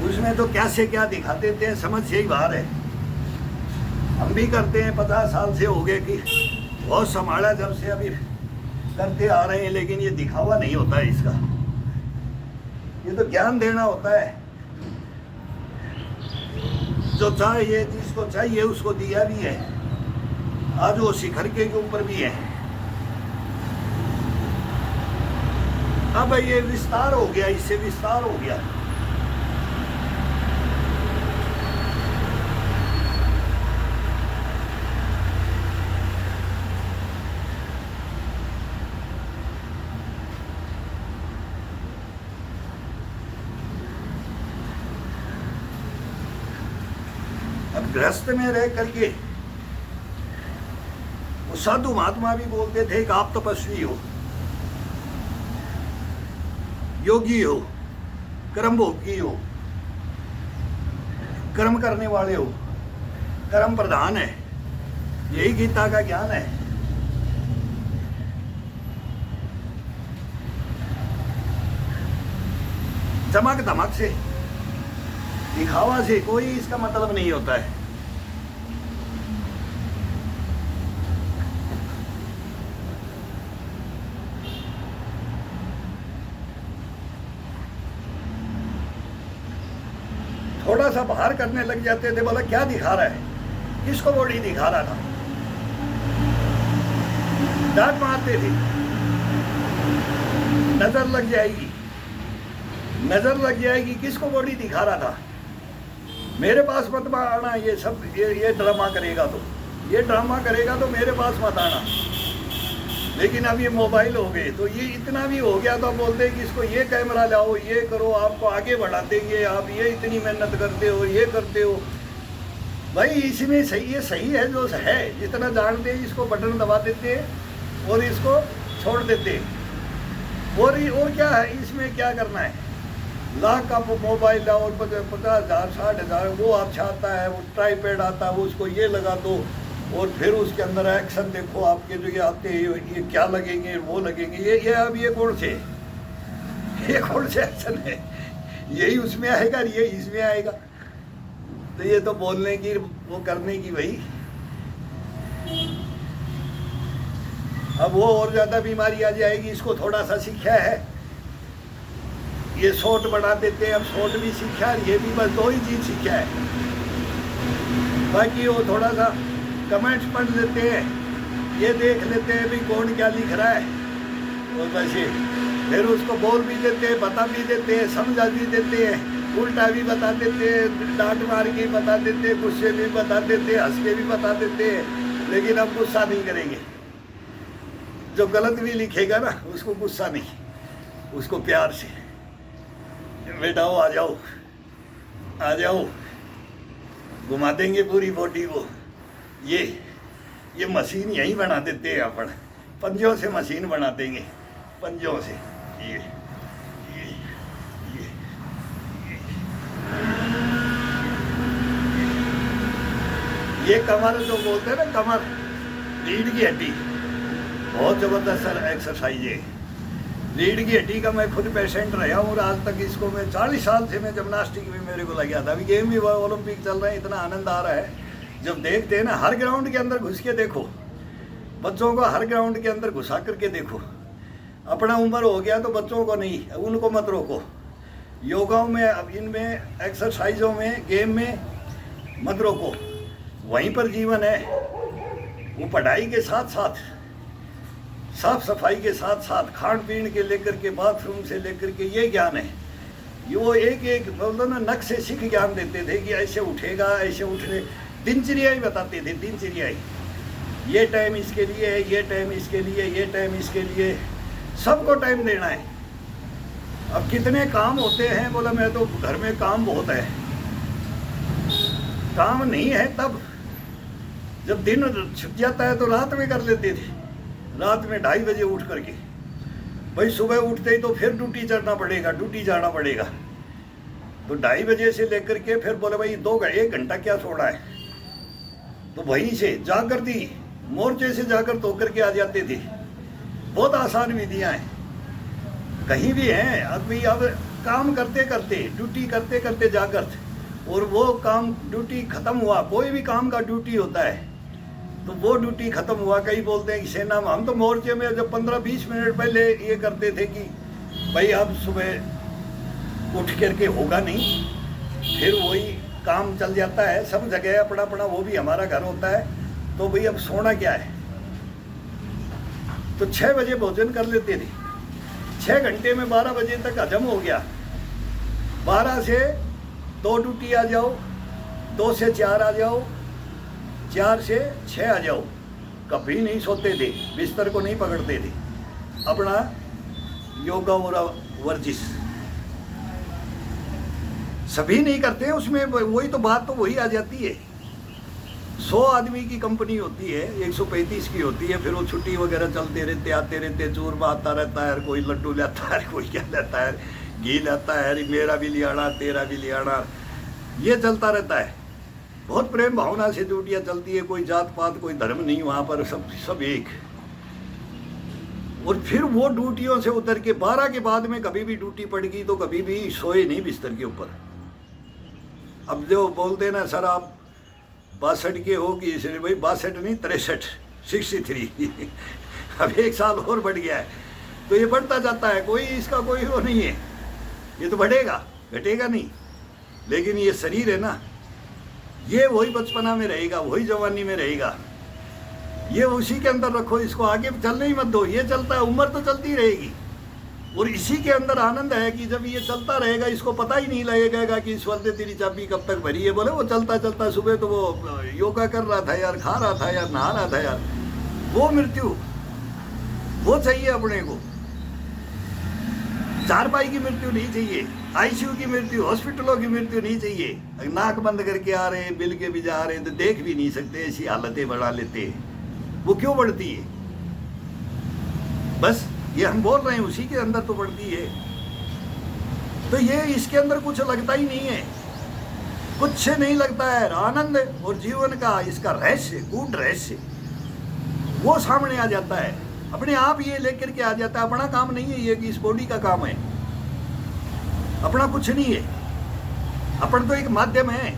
A: उसमें तो कैसे क्या दिखा देते हैं, समझ से ही बाहर है। हम भी करते हैं, 50 साल से हो गए कि बहुत संभाला जब से, अभी करते आ रहे हैं, लेकिन ये दिखावा नहीं होता है इसका, ये तो ज्ञान देना होता है। जो चाहिए, जिसको चाहिए उसको दिया भी है। आज वो शिखर के ऊपर भी है। अब ये विस्तार हो गया, इससे विस्तार हो गया। अब गृहस्थ में रह करके वो साधु महात्मा भी बोलते थे कि आप तपस्वी हो, योगी हो, कर्म भोगी हो, कर्म करने वाले हो, कर्म प्रधान है। यही गीता का ज्ञान है। चमक धमक से, दिखावा से कोई इसका मतलब नहीं होता है। थोड़ा सा बाहर करने लग जाते थे, बोला क्या दिखा रहा है, किसको बॉडी दिखा रहा था, डांट मारते थे। नजर लग जाएगी, नजर लग जाएगी, किसको बॉडी दिखा रहा था, मेरे पास मत आना, ये सब ये ड्रामा करेगा तो, ये ड्रामा करेगा तो मेरे पास मत आना। लेकिन अब ये मोबाइल हो गए तो ये इतना भी हो गया तो बोलते हैं कि इसको ये कैमरा लाओ, ये करो, आपको आगे बढ़ा देंगे, आप ये इतनी मेहनत करते हो, ये करते हो। भाई इसमें सही, ये सही है जो है, जितना जानते हैं इसको बटन दबा देते हैं और इसको छोड़ देते हैं। और क्या है इसमें, क्या करना है, लाख का मोबाइल लाओ, 50,000 60,000 वो अच्छा आता है, वो ट्राईपैड आता है, उसको ये लगा दो और फिर उसके अंदर एक्शन देखो आपके जो ये आते हैं, ये क्या लगेंगे, वो लगेंगे, ये अब ये कौन से एक्शन है, यही उसमें आएगा, ये इसमें आएगा। तो ये तो बोलने की, वो करने की भाई। अब वो और ज्यादा बीमारी आ जाएगी। इसको थोड़ा सा सीखा है, ये शॉर्ट बना देते हैं, अब शॉर्ट भी सीखा है, ये भी, बस 2 ही चीज सीखा है। बाकी वो थोड़ा सा कमेंट्स पढ़ लेते हैं, ये देख लेते हैं भी कौन क्या लिख रहा है, और वैसे फिर उसको बोल भी देते हैं, बता भी देते हैं, समझा भी देते हैं, उल्टा भी बता देते हैं, डांट मार के बता देते हैं, गुस्से भी बता देते हैं, हंस के भी बता देते हैं। लेकिन अब गुस्सा नहीं करेंगे। जो गलत भी लिखेगा ना उसको गुस्सा नहीं, उसको प्यार से, बेटा हो आ जाओ, आ जाओ, घुमा देंगे पूरी बॉडी को। ये मशीन यही बना देते हैं अपन, पंजों से मशीन बना देंगे, पंजों से। ये कमर जो बोलते हैं ना, कमर, रीढ़ की हड्डी, बहुत जबरदस्त एक्सरसाइज है। रीढ़ की हड्डी का मैं खुद पेशेंट रहा हूँ और आज तक इसको मैं 40 साल से मैं जिम्नास्टिक में मेरे को लग गया था। अभी गेम भी ओलंपिक चल रहे हैं, इतना आनंद आ रहा है जब देखते हैं ना। हर ग्राउंड के अंदर घुस के देखो, बच्चों को हर ग्राउंड के अंदर घुसा करके देखो। अपना उम्र हो गया तो बच्चों को नहीं, उनको मत रोको। योगाओं में, अब इनमें एक्सरसाइजों में, गेम में मत रोको, वहीं पर जीवन है। वो पढ़ाई के साथ साथ, साफ सफाई के साथ साथ, खान पीन के लेकर के, बाथरूम से लेकर के, ये ज्ञान है। ये वो एक बोलते ना, नक से सीख ज्ञान देते थे कि ऐसे उठेगा, ऐसे उठने, दिनचर्या ही बताते थे, दिनचर्या ही, ये टाइम इसके लिए है, ये टाइम इसके लिए, ये टाइम इसके लिए, सबको टाइम देना है। अब कितने काम होते हैं, बोला मैं तो घर में काम बहुत है। काम नहीं है तब जब दिन छुप जाता है तो रात में कर लेते थे। रात में 2:30 बजे उठ करके, भाई सुबह उठते ही तो फिर ड्यूटी चढ़ना पड़ेगा, ड्यूटी जाना पड़ेगा। तो 2:30 बजे से लेकर के फिर बोले भाई 1 घंटा क्या छोड़ा है, तो वहीं से जाकर थी मोर्चे से जाकर तो करके आ जाते थे। बहुत आसान विधियां हैं, कहीं भी हैं। अभी अब काम करते करते ड्यूटी करते करते जाकर, और वो काम ड्यूटी खत्म हुआ, कोई भी काम का ड्यूटी होता है तो वो ड्यूटी खत्म हुआ। कई बोलते हैं कि सेना में, हम तो मोर्चे में जब 15-20 मिनट पहले ये करते थे कि भाई अब सुबह उठ करके होगा नहीं, फिर वही काम चल जाता है। सब जगह अपना अपना, वो भी हमारा घर होता है, तो भाई अब सोना क्या है। तो 6 बजे भोजन कर लेते थे, 6 घंटे में 12 बजे तक हजम हो गया। 12 से 2 ड्यूटी आ जाओ, 2 से 4 आ जाओ, 4 से 6 आ जाओ। कभी नहीं सोते थे, बिस्तर को नहीं पकड़ते थे, अपना योगा और वर्जिश सभी नहीं करते हैं उसमें। वही तो बात तो वही आ जाती है। 100 आदमी की कंपनी होती है, 135 की होती है, फिर वो छुट्टी वगैरह चलते रहते, आते रहते, चूरमा आता रहता है, कोई लड्डू लाता है, कोई क्या लाता है, घी लाता है, मेरा भी लियाना तेरा भी लियाना, ये चलता रहता है। बहुत प्रेम भावना से ड्यूटियाँ चलती है, कोई जात पात कोई धर्म नहीं वहाँ पर, सब एक। और फिर वो ड्यूटियों से उतर के 12 के बाद में कभी भी ड्यूटी पड़ गई तो कभी भी सोए नहीं बिस्तर के ऊपर। अब जो बोलते ना सर आप 62 के हो कि इसलिए, भाई 62 नहीं 63, 63 अब 1 साल और बढ़ गया है। तो ये बढ़ता जाता है, कोई इसका कोई वो नहीं है, ये तो बढ़ेगा घटेगा नहीं। लेकिन ये शरीर है ना, ये वही बचपना में रहेगा, वही जवानी में रहेगा, ये उसी के अंदर रखो, इसको आगे चलने ही मत दो। ये चलता है, उम्र तो चलती रहेगी, और इसी के अंदर आनंद है कि जब ये चलता रहेगा इसको पता ही नहीं लगेगा कि इस वक्त तेरी चाबी कब तक भरी है। बोले वो चलता चलता सुबह तो वो योगा कर रहा था यार, खा रहा था यार, नहा रहा था यार। वो मृत्यु वो चाहिए अपने को, चारपाई की मृत्यु नहीं चाहिए, आईसीयू की मृत्यु, हॉस्पिटलों की मृत्यु नहीं चाहिए। नाक बंद करके आ रहे हैं, बिल के भी जा रहे हैं तो देख भी नहीं सकते, ऐसी हालतें बढ़ा लेते हैं। वो क्यों बढ़ती है? बस ये हम बोल रहे हैं उसी के अंदर तो बढ़ती है। तो ये इसके अंदर कुछ लगता ही नहीं है, कुछ नहीं लगता है। आनंद और जीवन का इसका रहस्य, गूढ़ रहस्य वो सामने आ जाता है, अपने आप ये लेकर के आ जाता है। अपना काम नहीं है ये कि इस बॉडी का काम है, अपना कुछ नहीं है, अपन तो एक माध्यम है।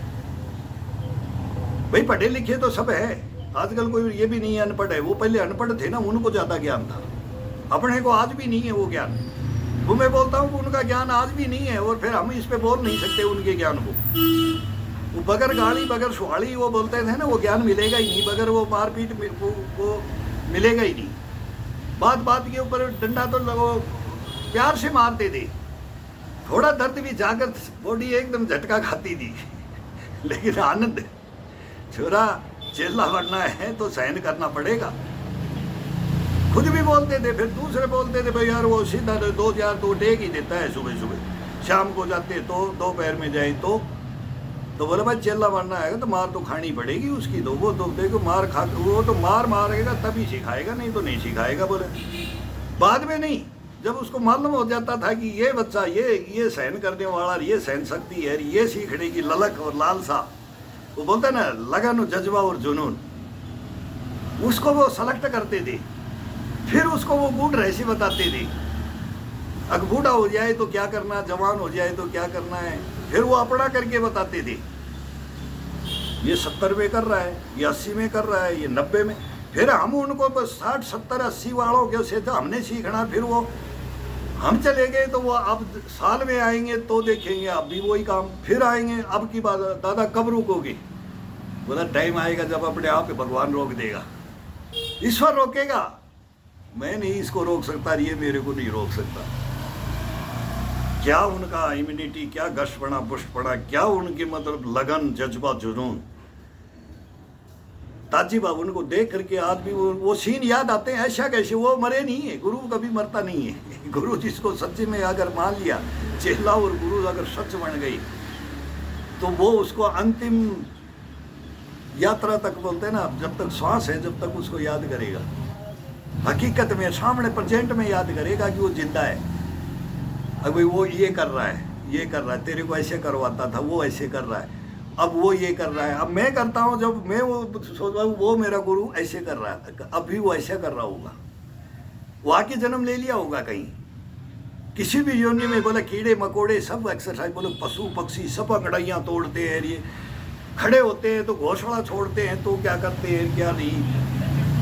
A: भाई पढ़े लिखे तो सब है, आजकल कोई ये भी नहीं है अनपढ़ है। वो पहले अनपढ़ थे ना, उनको ज्यादा ज्ञान था, अपने को आज भी नहीं है वो ज्ञान। वो मैं बोलता हूँ कि उनका ज्ञान आज भी नहीं है, और फिर हम इस पे बोल नहीं सकते उनके ज्ञान को। वो बगैर गाली बगैर सुहाड़ी वो बोलते थे ना, वो ज्ञान मिलेगा ही नहीं, बगैर वो मारपीट वो मिलेगा ही नहीं। बात बात के ऊपर डंडा तो लगो प्यार से मारते थे, थोड़ा दर्द भी जाकर बॉडी एकदम झटका खाती थी। लेकिन आनंद, छोरा चेला बनना है तो सहन करना पड़ेगा। खुद भी बोलते थे, फिर दूसरे बोलते थे भाई यार वो सीधा 2000 तो टेक ही देता है सुबह सुबह, शाम को जाते तो दोपहर में जाए तो बोले भाई चेला बनना है तो मार तो खानी पड़ेगी उसकी। तो वो तो देखो मार खा, वो तो मार मारेगा तभी सिखाएगा, नहीं तो नहीं सिखाएगा। बोले बाद में नहीं, जब उसको मालूम हो जाता था कि ये बच्चा ये सहन करने वाला, ये सहन शक्ति है, ये सीखने की ललक और लालसा, वो बोलता ना लगन जज्बा और जुनून, उसको वो सेलेक्ट करते थे। फिर उसको वो गूढ़ रहस्य बताते थे। अगर बूढ़ा हो जाए तो क्या करना, जवान हो जाए तो क्या करना है, फिर वो अपना करके बताते थे। ये 70 में कर रहा है, ये 80 में कर रहा है, ये 90 में। फिर हम उनको बस 60, 70, 80 वालों के से तो हमने सीखना। फिर वो हम चले गए तो वो अब साल में आएंगे तो देखेंगे अब भी वही काम, फिर आएंगे अब की बात, दादा कब रुकोगे? बोला टाइम आएगा जब अपने आप भगवान रोक देगा, ईश्वर रोकेगा, मैं नहीं इसको रोक सकता, ये मेरे को नहीं रोक सकता। क्या उनका इम्यूनिटी, क्या गश्त पड़ा पुष्ट पड़ा, क्या उनकी मतलब लगन जज्बा जुनून, ताजी बाबू उनको देख करके आज भी वो सीन याद आते हैं। ऐसा कैसे, वो मरे नहीं है, गुरु कभी मरता नहीं है। गुरु जिसको सच्चे में अगर मान लिया, चेला और गुरु अगर सच बन गई तो वो उसको अंतिम यात्रा तक, बोलते हैं ना, जब तक श्वास है जब तक उसको याद करेगा। हकीकत में सामने प्रेजेंट में याद करेगा कि वो जिंदा है। अभी वो ये कर रहा है, ये कर रहा है, तेरे को ऐसे करवाता था, वो ऐसे कर रहा है। अब वो ये कर रहा है, अब मैं करता हूँ, जब मैं वो सोच रहा हूँ वो मेरा गुरु ऐसे कर रहा है, अब भी वो ऐसा कर रहा होगा, वो आके जन्म ले लिया होगा कहीं किसी भी योनि में। बोला कीड़े मकोड़े सब एक्सरसाइज, बोले पशु पक्षी सब अंगड़ाइयाँ तोड़ते हैं, ये खड़े होते हैं तो घोंसला छोड़ते हैं, तो क्या करते हैं क्या नहीं,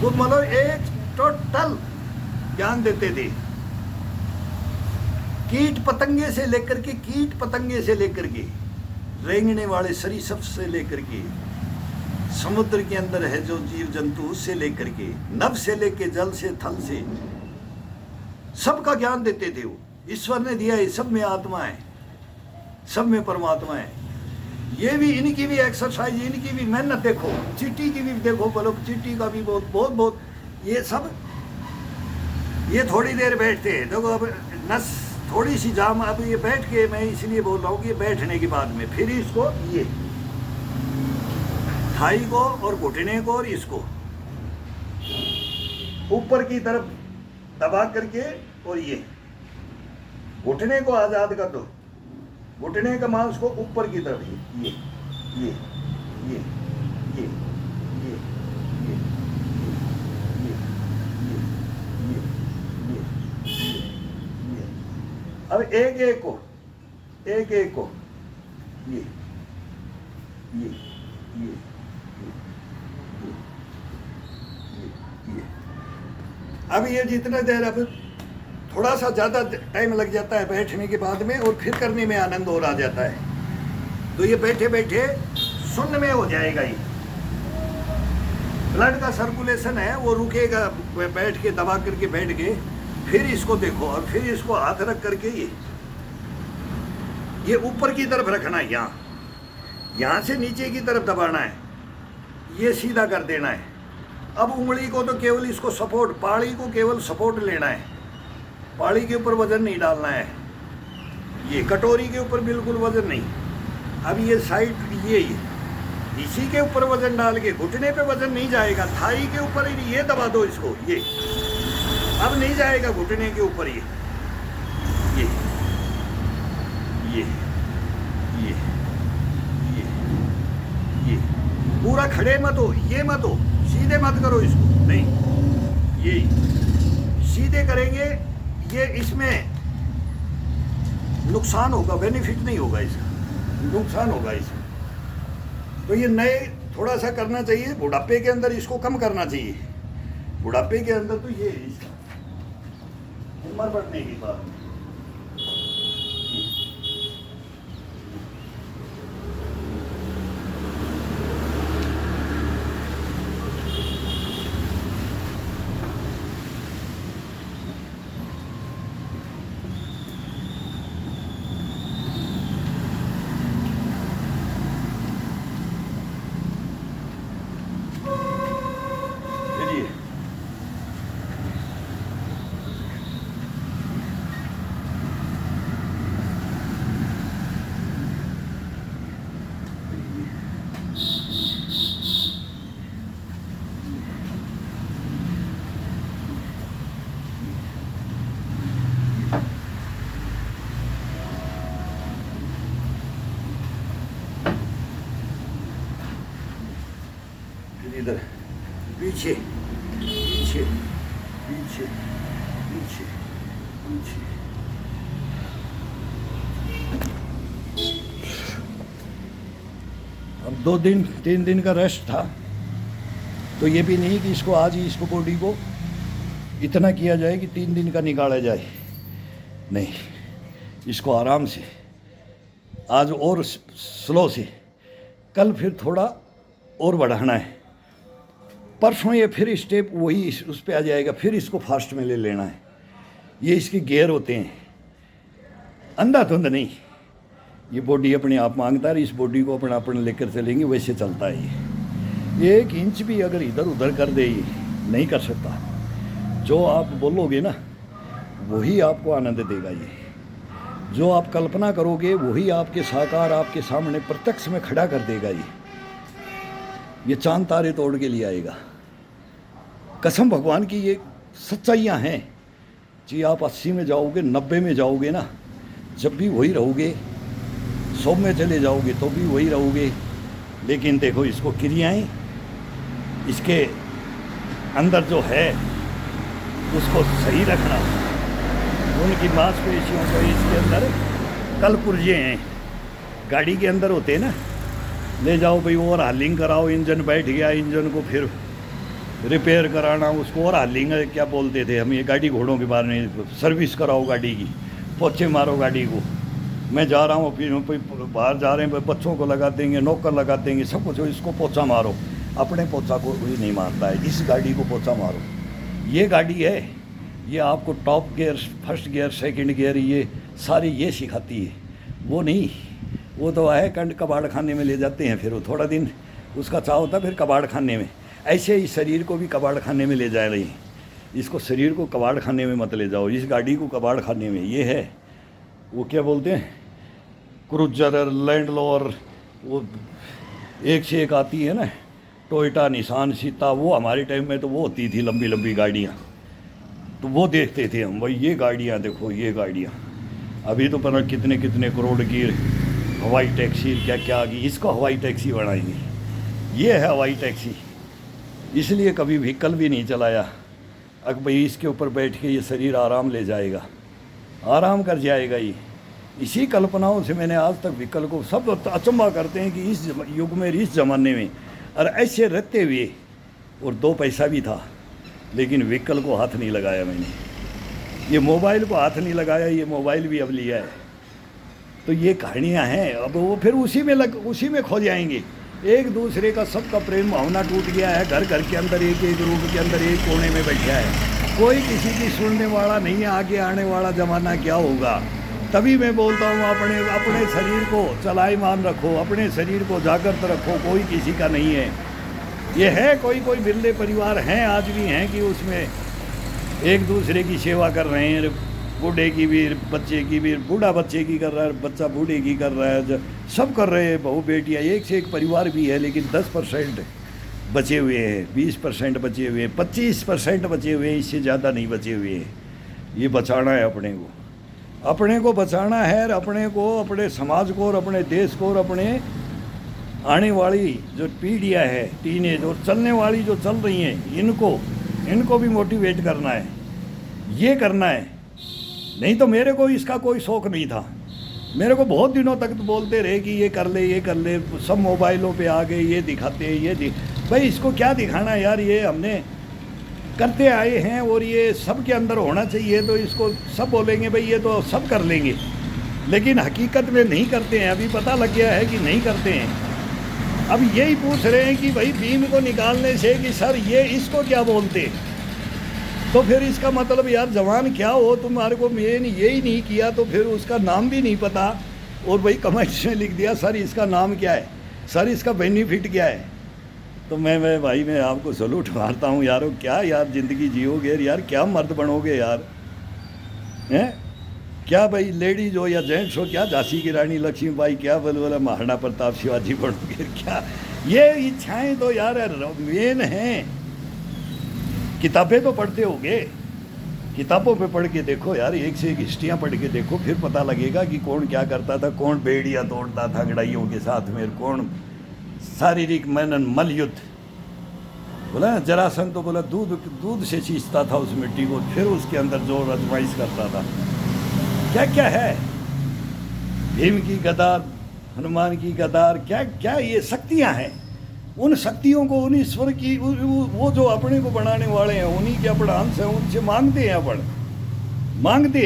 A: वो मतलब एक टोटल ज्ञान देते थे। कीट पतंगे से लेकर के, कीट पतंगे से लेकर के, रेंगने वाले सरीसृप से लेकर के, समुद्र के अंदर है जो जीव जंतु उससे लेकर के, नभ से लेकर जल से थल से, सबका ज्ञान देते थे वो। ईश्वर ने दिया है, सब में आत्मा है, सब में परमात्मा है। ये भी इनकी भी एक्सरसाइज, इनकी भी मेहनत देखो, चींटी की भी देखो, बोलो चींटी का भी बहुत बहुत बहुत, ये सब ये थोड़ी देर बैठते हैं, देखो अब नस थोड़ी सी जाम, अब ये बैठ के, मैं इसलिए बोल रहा हूँ कि बैठने के बाद में फिर इसको ये थाई को और घुटने को और इसको ऊपर की तरफ दबा करके, और ये घुटने को आजाद कर दो, घुटने का मांस को ऊपर की तरफ, ये ये ये ये ये ये ये अब एक एक को, एक एक को, ये ये ये ये। अब ये जितना देर, अब थोड़ा सा ज़्यादा टाइम लग जाता है बैठने के बाद में, और फिर करने में आनंद और आ जाता है। तो ये बैठे बैठे शून्य में हो जाएगा, ये ब्लड का सर्कुलेशन है वो रुकेगा, बैठ के दबा करके बैठ के, फिर इसको देखो, और फिर इसको हाथ रख करके ये ऊपर की तरफ रखना है, यहाँ से नीचे की तरफ दबाना है, ये सीधा कर देना है। अब उंगली को तो केवल इसको सपोर्ट, पाड़ी को केवल सपोर्ट लेना है, पाड़ी के ऊपर वजन नहीं डालना है, ये कटोरी के ऊपर बिल्कुल वजन नहीं। अब ये साइड ये इसी के ऊपर वजन डाल के, घुटने पे वजन नहीं जाएगा, थाई के ऊपर ये दबा दो इसको, ये अब नहीं जाएगा घुटने के ऊपर, ये ये ये ये ये ये पूरा खड़े मत हो, ये मत हो, सीधे मत करो इसको, नहीं ये सीधे करेंगे, ये इसमें नुकसान होगा, बेनिफिट नहीं होगा इसका, नुकसान होगा इसमें। तो ये नए थोड़ा सा करना चाहिए, बुढ़ापे के अंदर इसको कम करना चाहिए, बुढ़ापे के अंदर तो ये इसका उम्र बढ़ने की बात। इधर पीछे पीछे पीछे पीछे पीछे। अब 2 दिन 3 दिन का रेस्ट था, तो ये भी नहीं कि इसको आज ही इसको बॉडी को इतना किया जाए कि 3 दिन का निकाला जाए, नहीं, इसको आराम से आज और स्लो से, कल फिर थोड़ा और बढ़ाना है, परसों ये फिर स्टेप वही उस पर आ जाएगा, फिर इसको फास्ट में ले लेना है। ये इसके गियर होते हैं, अंधाधुंध नहीं, ये बॉडी अपने आप मांगता है, इस बॉडी को अपना अपने लेकर चलेंगे, वैसे चलता है ये। 1 इंच भी अगर इधर उधर कर दे, नहीं कर सकता। जो आप बोलोगे ना वही आपको आनंद देगा, ये जो आप कल्पना करोगे वही आपके साकार आपके सामने प्रत्यक्ष में खड़ा कर देगा। ये चांद तारे तोड़ के लिए आएगा, कसम भगवान की, ये सच्चाइयाँ हैं जी। आप 80 में जाओगे, 90 में जाओगे ना, जब भी वही रहोगे, 100 में चले जाओगे तो भी वही रहोगे, लेकिन देखो इसको क्रियाएं, इसके अंदर जो है उसको सही रखना। उनकी मांसपेशियों को इसके अंदर कलपुर्जे हैं, गाड़ी के अंदर होते हैं ना, ले जाओ भाई और हालिंग कराओ, इंजन बैठ गया, इंजन को फिर रिपेयर कराना, उसको और हालिंग क्या बोलते थे हम, ये गाड़ी घोड़ों के बारे में, सर्विस कराओ गाड़ी की, पोछे मारो गाड़ी को। मैं जा रहा हूँ, फिर बाहर जा रहे हैं, बच्चों को लगा देंगे, नौकर लगा देंगे, सब कुछ, इसको पोछा मारो। अपने पोछा को कोई नहीं मारता है, इस गाड़ी को पोछा मारो। ये गाड़ी है, ये आपको top gear, first gear, second gear, ये सारी ये सिखाती है। वो नहीं, वो तो है कंड कबाड़ खाने में ले जाते हैं, फिर वो थोड़ा दिन उसका चाव होता है, फिर कबाड़ खाने में। ऐसे ही शरीर को भी कबाड़ खाने में ले जा रही हैं। इसको शरीर को कबाड़ खाने में मत ले जाओ, इस गाड़ी को कबाड़ खाने में। ये है वो क्या बोलते हैं, क्रूजर, लैंड रोवर, वो एक से एक आती है ना, टोयोटा, निसान, सीता, वो हमारे टाइम में तो वो होती थी लंबी लंबी गाड़ियाँ, तो वो देखते थे हम, भाई ये गाड़ियाँ देखो, ये गाड़ियाँ। अभी तो पता कितने कितने करोड़ की हवाई टैक्सी क्या क्या आ गई, इसको हवाई टैक्सी बनाएंगे। ये है हवाई टैक्सी, इसलिए कभी व्हीकल भी नहीं चलाया। अब भाई इसके ऊपर बैठ के ये शरीर आराम ले जाएगा, आराम कर जाएगा। ये इसी कल्पनाओं से मैंने आज तक व्हीकल को, सब अचंभा करते हैं कि इस युग में, इस ज़माने में, और ऐसे रहते हुए, और 2 पैसा भी था, लेकिन व्हीकल को हाथ नहीं लगाया मैंने। ये मोबाइल को हाथ नहीं लगाया, ये मोबाइल भी अब लिया है। तो ये कहानियाँ हैं। अब वो फिर उसी में खो जाएंगे। एक दूसरे का, सबका प्रेम भावना टूट गया है। घर घर के अंदर एक एक रूम के अंदर एक कोने में बैठा है, कोई किसी की सुनने वाला नहीं है। आगे आने वाला ज़माना क्या होगा? तभी मैं बोलता हूँ, अपने शरीर को चलाईमान रखो, अपने शरीर को जागृत रखो, कोई किसी का नहीं है। ये है कोई बिरले परिवार हैं, आज भी हैं, कि उसमें एक दूसरे की सेवा कर रहे हैं। बूढ़े की भी, बच्चे की भी, बूढ़ा बच्चे की कर रहा है, बच्चा बूढ़े की कर रहा है, सब कर रहे हैं। बहू बेटियाँ, एक से एक परिवार भी है, लेकिन 10% बचे हुए हैं, 20% बचे हुए हैं, 25% बचे हुए हैं, इससे ज़्यादा नहीं बचे हुए हैं। ये बचाना है अपने को बचाना है, और अपने को, अपने समाज को, और अपने देश को, और अपने आने वाली जो पीढ़ियाँ है, टीनेज और चलने वाली जो चल रही हैं, इनको भी मोटिवेट करना है, ये करना है। नहीं तो मेरे को इसका कोई शौक़ नहीं था। मेरे को बहुत दिनों तक तो बोलते रहे कि ये कर ले, सब मोबाइलों पे आ गए, ये दिखाते हैं, भाई इसको क्या दिखाना यार, ये हमने करते आए हैं और ये सब के अंदर होना चाहिए। तो इसको सब बोलेंगे भाई ये तो सब कर लेंगे, लेकिन हकीकत में नहीं करते हैं। अभी पता लग गया है कि नहीं करते हैं। अब यही पूछ रहे हैं कि भाई भीम को निकालने से कि सर ये इसको क्या बोलते, तो फिर इसका मतलब यार जवान क्या हो, तुम्हारे को मेन यही नहीं किया, तो फिर उसका नाम भी नहीं पता, और भाई कमेंट्स में लिख दिया सर इसका नाम क्या है, सर इसका बेनिफिट क्या है। तो मैं भाई मैं आपको सलूट मारता हूँ यारो, क्या यार ज़िंदगी जियोगे यार, क्या मर्द बनोगे यार, हैं क्या भाई, लेडीज हो या जेंट्स हो, क्या झांसी की रानी लक्ष्मीबाई, क्या बोला महाराणा प्रताप शिवाजी बनोगे, क्या ये इच्छाएं तो यार मेन हैं। किताबें तो पढ़ते होगे, किताबों पे पढ़ के देखो यार, एक से एक हिस्ट्रियाँ पढ़ के देखो, फिर पता लगेगा कि कौन क्या करता था, कौन बेड़ियाँ तोड़ता था गड़ाइयों के साथ में, कौन शारीरिक मनन मल युद्ध, बोला जरासंध तो बोला दूध से सींचता था उस मिट्टी को, फिर उसके अंदर जोर आजमाइश करता था। क्या क्या है, भीम की गदा, हनुमान की गदार, क्या क्या ये शक्तियाँ हैं। उन शक्तियों को, उन ईश्वर की, वो जो अपने को बनाने वाले हैं, उन्हीं के अपना अंश है, उनसे मांगते हैं मांगते।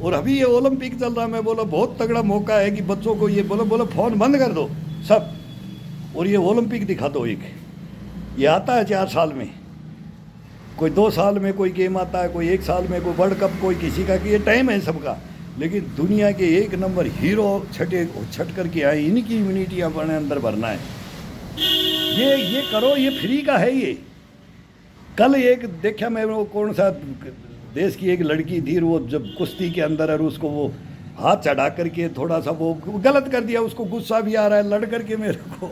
A: और अभी ये ओलंपिक चल रहा, मैं बोला बहुत तगड़ा मौका है कि बच्चों को ये बोला फ़ोन बंद कर दो सब, और ये ओलंपिक दिखा दो। एक ये आता है 4 साल में, कोई 2 साल में कोई गेम आता है, कोई 1 साल में कोई वर्ल्ड कप, कोई किसी का, कि ये टाइम है सबका। लेकिन दुनिया के 1 नंबर हीरो छट करके आए, इनकी इम्यूनिटी अपने अंदर भरना है। ये करो, ये फ्री का है। ये कल एक देखा मैं, वो कौन सा देश की एक लड़की थी, वो जब कुश्ती के अंदर है, उसको वो हाथ चढ़ा करके थोड़ा सा वो गलत कर दिया, उसको गुस्सा भी आ रहा है, लड़ करके मेरे को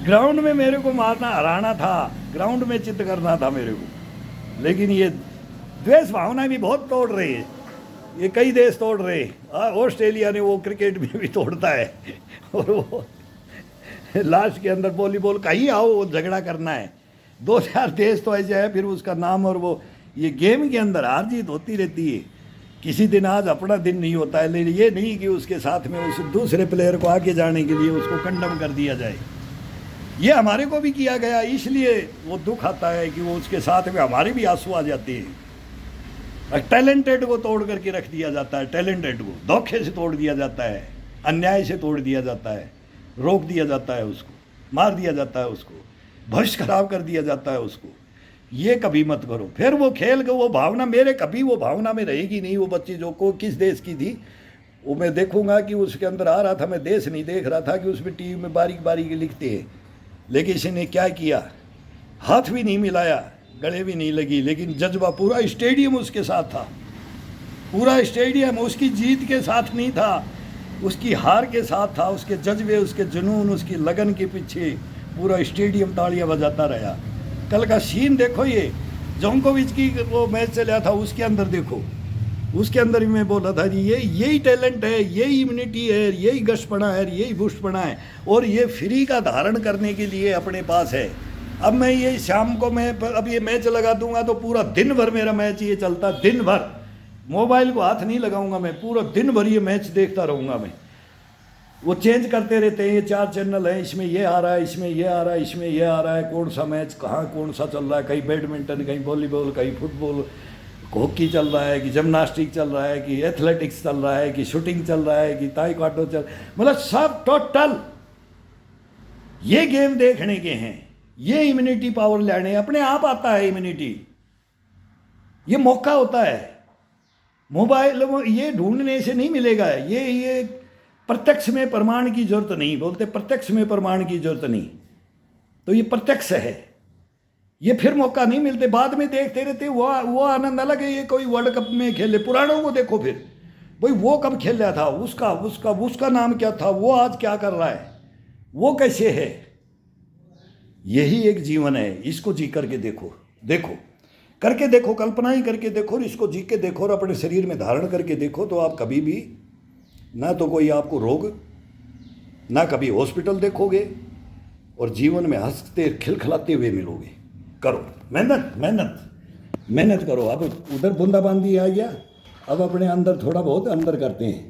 A: ग्राउंड में मेरे को मारना, हराना था, ग्राउंड में चित्त करना था मेरे को। लेकिन ये द्वेष भावना भी बहुत तोड़ रही है, ये कई देश तोड़ रहे। ऑस्ट्रेलिया ने वो क्रिकेट में भी तोड़ता है, और वो लास्ट के अंदर वॉलीबॉल कहीं आओ वो झगड़ा करना है। 2-4 देश तो ऐसे है, फिर उसका नाम और वो ये गेम के अंदर हार जीत होती रहती है। किसी दिन आज अपना दिन नहीं होता है, लेकिन ये नहीं कि उसके साथ में उस दूसरे प्लेयर को आगे जाने के लिए उसको कंडम कर दिया जाए। ये हमारे को भी किया गया, इसलिए वो दुख आता है कि वो उसके साथ में हमारे भी आंसू आ जाते हैं। टैलेंटेड को तोड़ करके रख दिया जाता है, टैलेंटेड को धोखे से तोड़ दिया जाता है, अन्याय से तोड़ दिया जाता है, रोक दिया जाता है उसको, मार दिया जाता है उसको, भविष्य खराब कर दिया जाता है उसको। ये कभी मत करो। फिर वो खेल के वो भावना मेरे कभी वो भावना में रहेगी नहीं। वो बच्ची जो को किस देश की थी वो मैं देखूंगा कि उसके अंदर आ रहा था, मैं देश नहीं देख रहा था कि उसमें टीवी में बारीक बारीक लिखते हैं, लेकिन इसने क्या किया, हाथ भी नहीं मिलाया, गले भी नहीं लगी, लेकिन जज्बा पूरा स्टेडियम उसके साथ था, पूरा स्टेडियम उसकी जीत के साथ नहीं था, उसकी हार के साथ था। उसके जज्बे, उसके जुनून, उसकी लगन के पीछे पूरा स्टेडियम तालियां बजाता रहा। कल का सीन देखो, ये जोकोविच की वो मैच चला था उसके अंदर देखो, उसके अंदर भी मैं बोला था जी यही टैलेंट है, यही इम्यूनिटी है, यही गशपना है, यही बुष्टपना है, और ये फ्री का धारण करने के लिए अपने पास है। अब मैं ये शाम को मैं अब ये मैच लगा दूंगा तो पूरा दिन भर मेरा मैच ये चलता, दिन भर मोबाइल को हाथ नहीं लगाऊंगा मैं, पूरा दिन भर ये मैच देखता रहूँगा मैं। वो चेंज करते रहते हैं, ये 4 चैनल हैं, इसमें ये आ रहा है, इसमें ये आ रहा है, इसमें ये आ रहा है, कौन सा मैच कहाँ कौन सा चल रहा है, कहीं बैडमिंटन, कहीं वॉलीबॉल, कहीं फुटबॉल, हॉकी चल रहा है, कि जिम्नास्टिक चल रहा है, कि एथलेटिक्स चल रहा है, कि शूटिंग चल रहा है, कि ताइक्वांडो चल, मतलब सब टोटल ये गेम देखने के हैं। ये इम्यूनिटी पावर लेने अपने आप आता है, इम्यूनिटी ये मौका होता है। मोबाइल ये ढूंढने से नहीं मिलेगा, ये प्रत्यक्ष में प्रमाण की जरूरत नहीं, बोलते प्रत्यक्ष में प्रमाण की जरूरत नहीं, तो ये प्रत्यक्ष है। ये फिर मौका नहीं मिलते, बाद में देखते रहते, वो आनंद अलग है। ये कोई वर्ल्ड कप में खेले, पुरानों को देखो फिर, भाई वो कब खेल रहा था, उसका नाम क्या था, वो आज क्या कर रहा है, वो कैसे है। यही एक जीवन है, इसको जी करके देखो, करके देखो, कल्पना ही करके देखो, और इसको जी के देखो, और अपने शरीर में धारण करके देखो, तो आप कभी भी ना तो कोई आपको रोग, ना कभी हॉस्पिटल देखोगे, और जीवन में हंसते खिलखिलाते हुए मिलोगे। करो मेहनत करो। अब उधर बूंदाबांदी आ गया, अब अपने अंदर थोड़ा बहुत अंदर करते हैं।